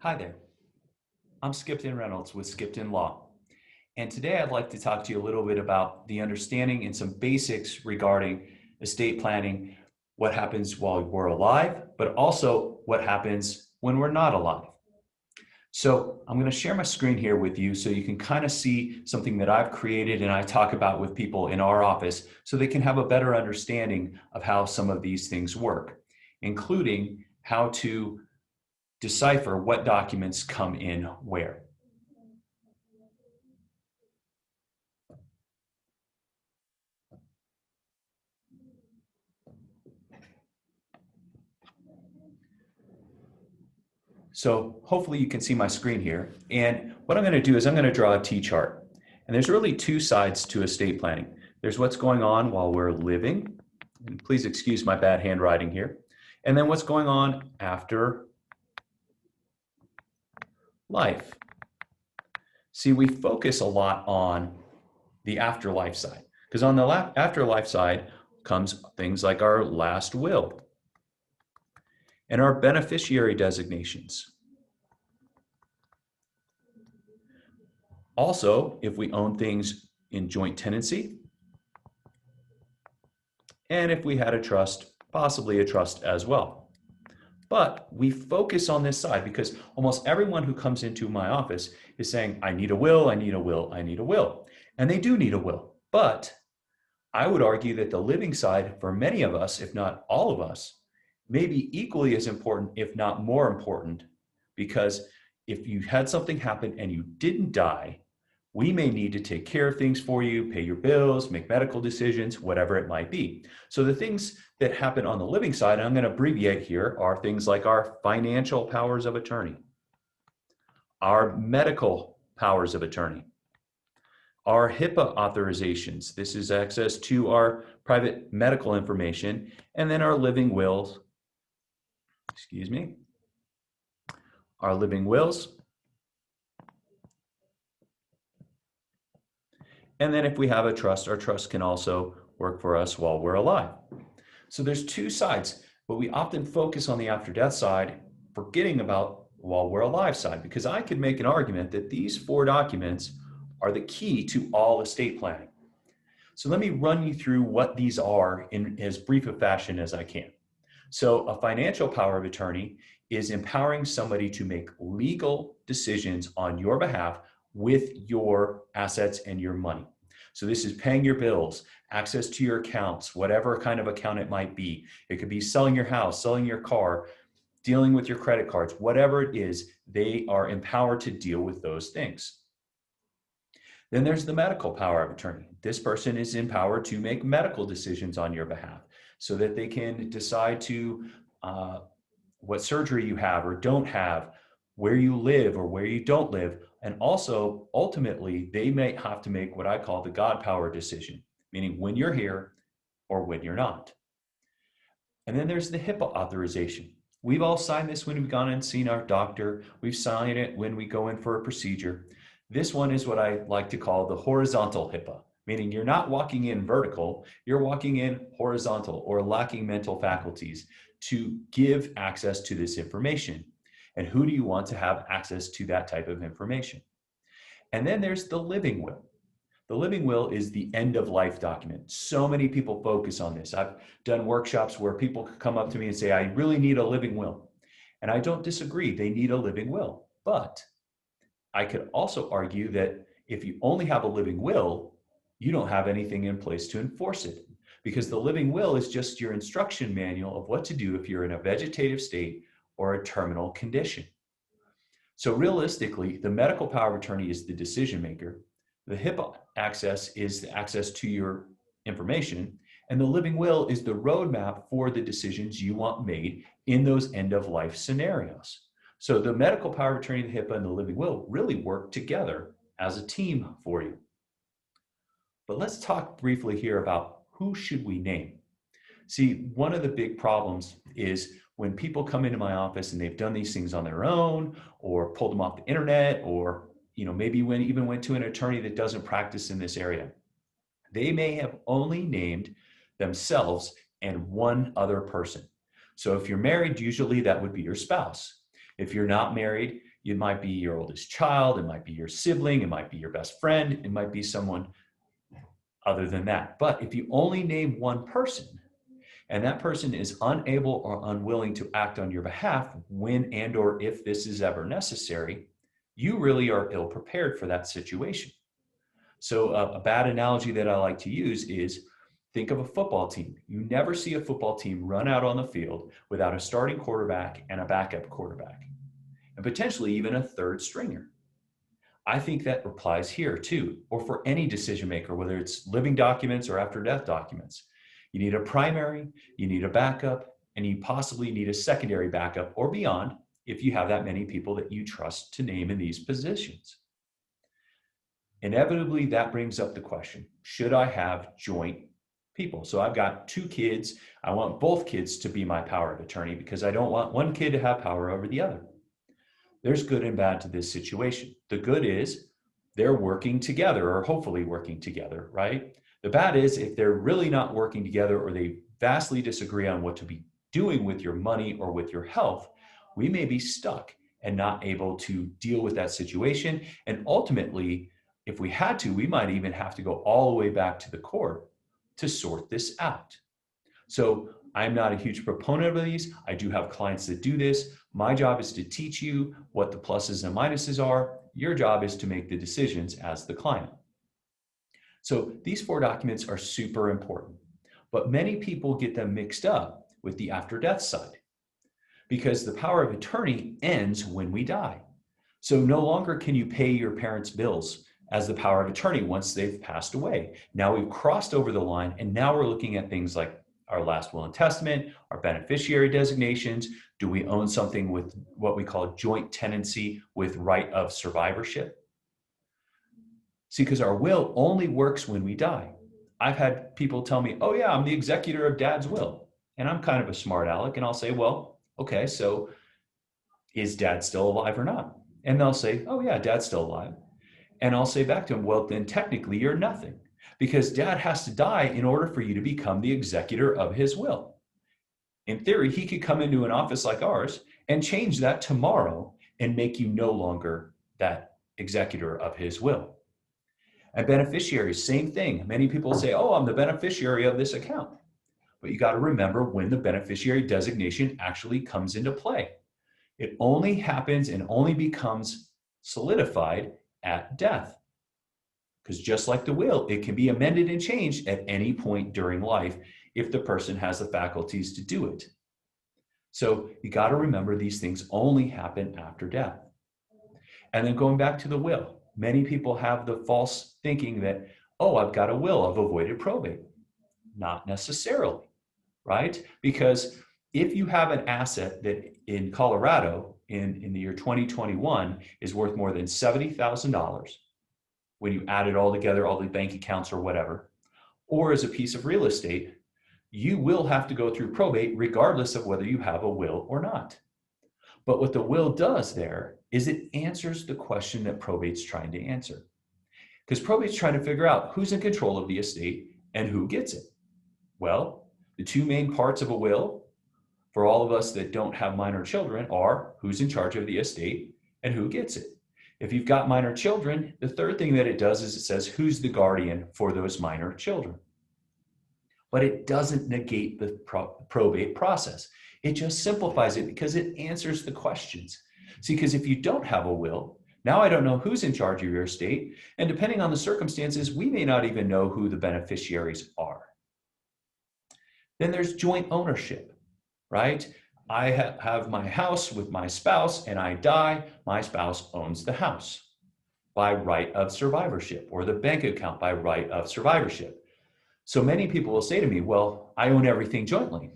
Hi there, I'm Skipton Reynolds with Skipton Law, and today I'd like to talk to you a little bit about the understanding and some basics regarding estate planning, what happens while we're alive, but also what happens when we're not alive. So I'm going to share my screen here with you so you can kind of see something that I've created and I talk about with people in our office so they can have a better understanding of how some of these things work, including how to decipher what documents come in where. So hopefully you can see my screen here. And what I'm going to do is I'm going to draw a T-chart. And there's really two sides to estate planning. There's what's going on while we're living. And please excuse my bad handwriting here. And then what's going on after life. See, we focus a lot on the afterlife side, because on the afterlife side comes things like our last will and our beneficiary designations. Also, if we own things in joint tenancy, and if we had a trust, possibly a trust as well. But we focus on this side because almost everyone who comes into my office is saying, I need a will, I need a will, I need a will. And they do need a will. But I would argue that the living side, for many of us, if not all of us, may be equally as important, if not more important, because if you had something happen and you didn't die, we may need to take care of things for you, pay your bills, make medical decisions, whatever it might be. So the things that happen on the living side, I'm going to abbreviate here, are things like our financial powers of attorney, our medical powers of attorney, our HIPAA authorizations. This is access to our private medical information, and then our living wills, our living wills. And then if we have a trust, our trust can also work for us while we're alive. So there's two sides, but we often focus on the after death side, forgetting about while we're alive side, because I could make an argument that these four documents are the key to all estate planning. So let me run you through what these are in as brief a fashion as I can. So a financial power of attorney is empowering somebody to make legal decisions on your behalf with your assets and your money. So this is paying your bills, access to your accounts, whatever kind of account it might be. It could be selling your house, selling your car, dealing with your credit cards, whatever it is, they are empowered to deal with those things. Then there's the medical power of attorney. This person is empowered to make medical decisions on your behalf so that they can decide to what surgery you have or don't have, where you live or where you don't live. And also, ultimately, they may have to make what I call the God power decision, meaning when you're here or when you're not. And then there's the HIPAA authorization. We've all signed this when we've gone and seen our doctor. We've signed it when we go in for a procedure. This one is what I like to call the horizontal HIPAA, meaning you're not walking in vertical, you're walking in horizontal or lacking mental faculties to give access to this information. And who do you want to have access to that type of information? And then there's the living will. The living will is the end of life document. So many people focus on this. I've done workshops where people come up to me and say, I really need a living will. And I don't disagree, they need a living will. But I could also argue that if you only have a living will, you don't have anything in place to enforce it, because the living will is just your instruction manual of what to do if you're in a vegetative state or a terminal condition. So realistically, the medical power of attorney is the decision maker. The HIPAA access is the access to your information, and the living will is the roadmap for the decisions you want made in those end of life scenarios. So the medical power of attorney, the HIPAA, and the living will really work together as a team for you. But let's talk briefly here about who should we name. See, one of the big problems is when people come into my office and they've done these things on their own or pulled them off the internet, or maybe even went to an attorney that doesn't practice in this area. They may have only named themselves and one other person. So if you're married, usually that would be your spouse. If you're not married, It might be your oldest child, it might be your sibling, it might be your best friend, it might be someone other than that. But if you only name one person, and that person is unable or unwilling to act on your behalf when and or if this is ever necessary, you really are ill prepared for that situation. So a bad analogy that I like to use is think of a football team. You never see a football team run out on the field without a starting quarterback and a backup quarterback, and potentially even a third stringer. I think that applies here too, or for any decision maker, whether it's living documents or after death documents. You need a primary, you need a backup, and you possibly need a secondary backup or beyond if you have that many people that you trust to name in these positions. Inevitably, that brings up the question, should I have joint people? So I've got two kids. I want both kids to be my power of attorney because I don't want one kid to have power over the other. There's good and bad to this situation. The good is they're working together, or hopefully working together, right? The bad is if they're really not working together or they vastly disagree on what to be doing with your money or with your health, we may be stuck and not able to deal with that situation. And ultimately, if we had to, we might even have to go all the way back to the court to sort this out. So I'm not a huge proponent of these. I do have clients that do this. My job is to teach you what the pluses and minuses are. Your job is to make the decisions as the client. So these 4 documents are super important, but many people get them mixed up with the after death side because the power of attorney ends when we die. So no longer can you pay your parents' bills as the power of attorney once they've passed away. Now we've crossed over the line, and now we're looking at things like our last will and testament, our beneficiary designations. Do we own something with what we call joint tenancy with right of survivorship? See, because our will only works when we die. I've had people tell me, oh yeah, I'm the executor of dad's will. And I'm kind of a smart aleck, and I'll say, well, okay, so is dad still alive or not? And they'll say, oh yeah, dad's still alive. And I'll say back to them, well, then technically you're nothing, because dad has to die in order for you to become the executor of his will. In theory, he could come into an office like ours and change that tomorrow and make you no longer that executor of his will. And beneficiaries, same thing. Many people say, oh, I'm the beneficiary of this account. But you got to remember when the beneficiary designation actually comes into play. It only happens and only becomes solidified at death. Because just like the will, it can be amended and changed at any point during life if the person has the faculties to do it. So you got to remember these things only happen after death. And then going back to the will, many people have the false thinking that, oh, I've got a will, I've avoided probate. Not necessarily, right? Because if you have an asset that in Colorado in the year 2021 is worth more than $70,000, when you add it all together, all the bank accounts or whatever, or as a piece of real estate, you will have to go through probate regardless of whether you have a will or not. But what the will does there is it answers the question that probate's trying to answer. Because probate's trying to figure out who's in control of the estate and who gets it. Well, the 2 main parts of a will for all of us that don't have minor children are who's in charge of the estate and who gets it. If you've got minor children, the third thing that it does is it says who's the guardian for those minor children. But it doesn't negate the probate process. It just simplifies it because it answers the questions. See, because if you don't have a will, now I don't know who's in charge of your estate, and depending on the circumstances, we may not even know who the beneficiaries are. Then there's joint ownership, right? I have my house with my spouse and I die, my spouse owns the house by right of survivorship, or the bank account by right of survivorship. So many people will say to me, well, I own everything jointly.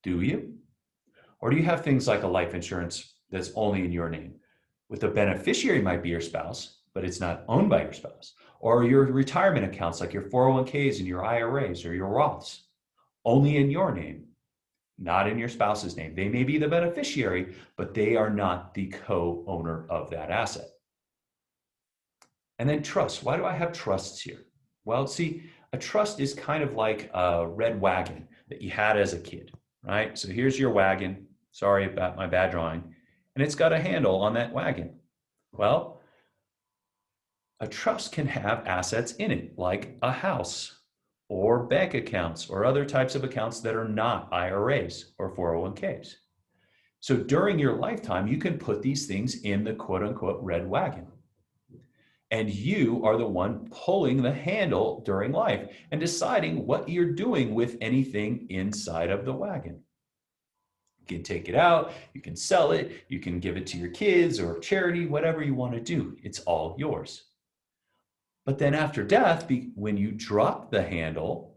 Do you? Or do you have things like a life insurance that's only in your name? With the beneficiary might be your spouse, but it's not owned by your spouse. Or your retirement accounts like your 401ks and your IRAs or your Roths, only in your name, not in your spouse's name. They may be the beneficiary, but they are not the co-owner of that asset. And then trust. Why do I have trusts here? Well, see, a trust is kind of like a red wagon that you had as a kid, right? So here's your wagon. Sorry about my bad drawing. and it's got a handle on that wagon. Well, a trust can have assets in it, like a house or bank accounts or other types of accounts that are not IRAs or 401ks. So during your lifetime, you can put these things in the quote unquote red wagon. And you are the one pulling the handle during life and deciding what you're doing with anything inside of the wagon. You can take it out, you can sell it, you can give it to your kids or charity, whatever you want to do. It's all yours. But then after death, when you drop the handle,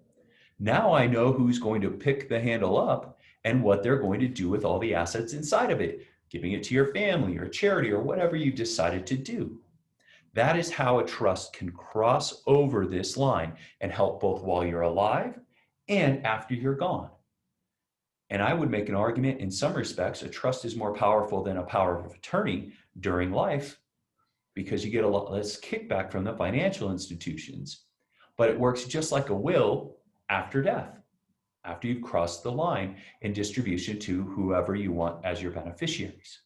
now I know who's going to pick the handle up and what they're going to do with all the assets inside of it, giving it to your family or charity or whatever you decided to do. That is how a trust can cross over this line and help both while you're alive and after you're gone. And I would make an argument in some respects, a trust is more powerful than a power of attorney during life because you get a lot less kickback from the financial institutions, but it works just like a will after death, after you've crossed the line in distribution to whoever you want as your beneficiaries.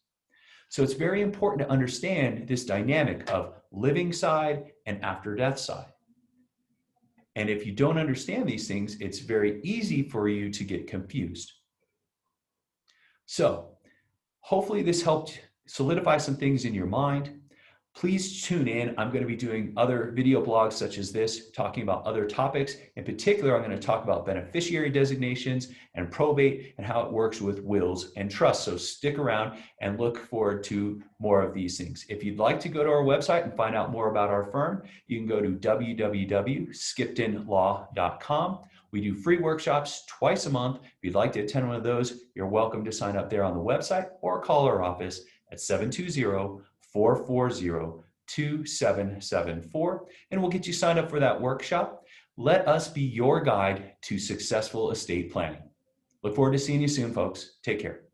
So it's very important to understand this dynamic of living side and after death side. And if you don't understand these things, it's very easy for you to get confused. So hopefully this helped solidify some things in your mind. Please tune in. I'm going to be doing other video blogs such as this, talking about other topics. In particular, I'm going to talk about beneficiary designations and probate and how it works with wills and trusts. So stick around and look forward to more of these things. If you'd like to go to our website and find out more about our firm, you can go to www.skiptonlaw.com. We do free workshops twice a month. If you'd like to attend one of those, you're welcome to sign up there on the website or call our office at 720-440-2774, and we'll get you signed up for that workshop. Let us be your guide to successful estate planning. Look forward to seeing you soon, folks. Take care.